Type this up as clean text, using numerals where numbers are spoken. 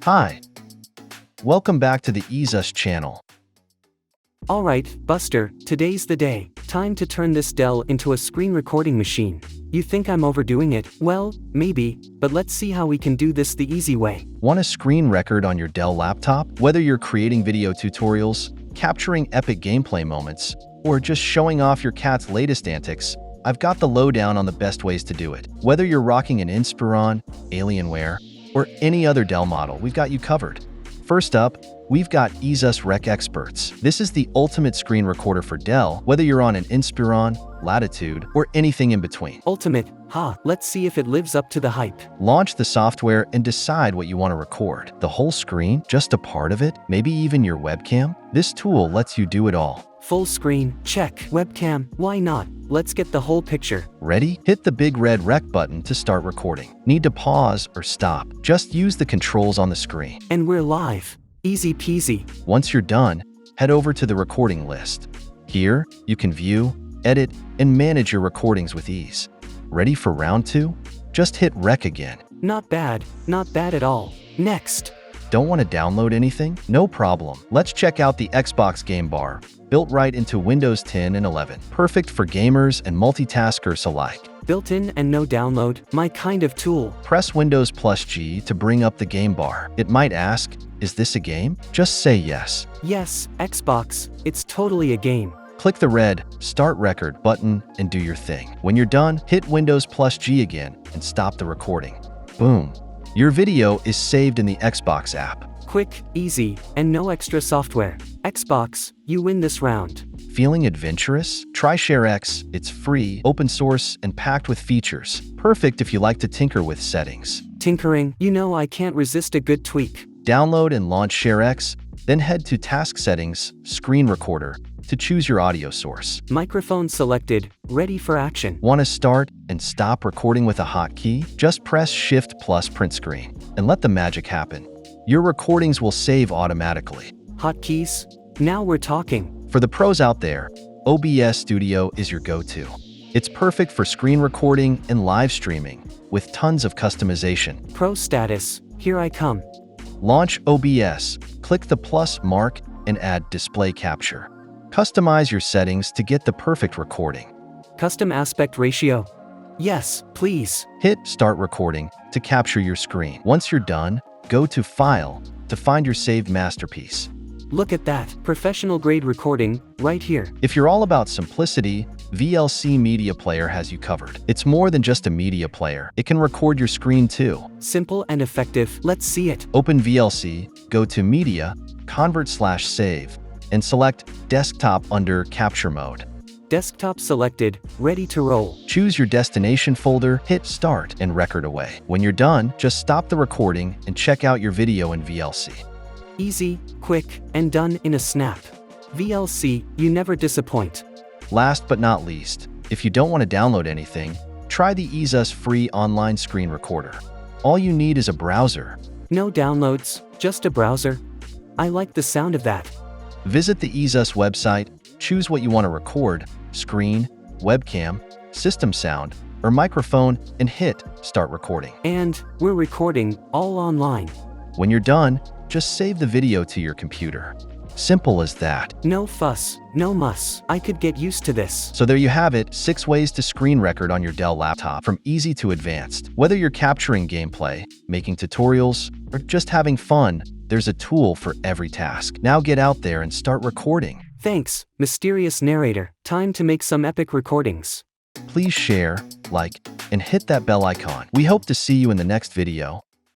Hi, welcome back to the EaseUS channel. Alright, Buster, today's the day. Time to turn this Dell into a screen recording machine. You think I'm overdoing it? Well, maybe, but let's see how we can do this the easy way. Want a screen record on your Dell laptop? Whether you're creating video tutorials, capturing epic gameplay moments, or just showing off your cat's latest antics, I've got the lowdown on the best ways to do it. Whether you're rocking an Inspiron, Alienware, or any other Dell model, we've got you covered. First up, we've got EaseUS RecExperts. This is the ultimate screen recorder for Dell, whether you're on an Inspiron, Latitude, or anything in between. Ultimate, let's see if it lives up to the hype. Launch the software and decide what you want to record. The whole screen? Just a part of it? Maybe even your webcam? This tool lets you do it all. Full screen, check. Webcam, why not? Let's get the whole picture. Ready? Hit the big red rec button to start recording. Need to pause or stop? Just use the controls on the screen. And we're live. Easy peasy. Once you're done, head over to the recording list. Here, you can view, edit, and manage your recordings with ease. Ready for round 2? Just hit rec again. Not bad at all. Next. Don't want to download anything? No problem. Let's check out the Xbox game bar, built right into Windows 10 and 11. Perfect for gamers and multitaskers alike. Built-in and no download, my kind of tool. Press Windows plus G to bring up the game bar. It might ask, is this a game? Just say yes. Yes, Xbox, it's totally a game. Click the red Start Record button and do your thing. When you're done, hit Windows plus G again and stop the recording. Boom. Your video is saved in the Xbox app. Quick, easy, and no extra software. Xbox, you win this round. Feeling adventurous? Try ShareX. It's free, open source, and packed with features. Perfect if you like to tinker with settings. Tinkering? You know I can't resist a good tweak. Download and launch ShareX, then head to Task Settings, Screen Recorder, to choose your audio source. Microphone selected, ready for action. Want to start and stop recording with a hotkey? Just press Shift plus Print Screen, and let the magic happen. Your recordings will save automatically. Hotkeys? Now we're talking. For the pros out there, OBS Studio is your go-to. It's perfect for screen recording and live streaming, with tons of customization. Pro status, here I come. Launch OBS, click the plus mark, and add Display Capture. Customize your settings to get the perfect recording. Custom aspect ratio? Yes, please. Hit Start Recording to capture your screen. Once you're done, go to File to find your saved masterpiece. Look at that, professional grade recording, right here. If you're all about simplicity, VLC Media Player has you covered. It's more than just a media player. It can record your screen too. Simple and effective, let's see it. Open VLC, go to Media, Convert/Save, and select Desktop under Capture Mode. Desktop selected, ready to roll. Choose your destination folder, hit Start, and record away. When you're done, just stop the recording and check out your video in VLC. Easy, quick, and done in a snap. VLC, you never disappoint. Last but not least, if you don't want to download anything, try the EaseUS free online screen recorder. All you need is a browser. No downloads, just a browser. I like the sound of that. Visit the EaseUS website, choose what you want to record, screen, webcam, system sound, or microphone, and hit Start Recording. And we're recording, all online. When you're done, just save the video to your computer. Simple as that. No fuss, no muss. I could get used to this. So there you have it, 6 ways to screen record on your Dell laptop, from easy to advanced. Whether you're capturing gameplay, making tutorials, or just having fun, there's a tool for every task. Now get out there and start recording. Thanks, mysterious narrator. Time to make some epic recordings. Please share, like, and hit that bell icon. We hope to see you in the next video.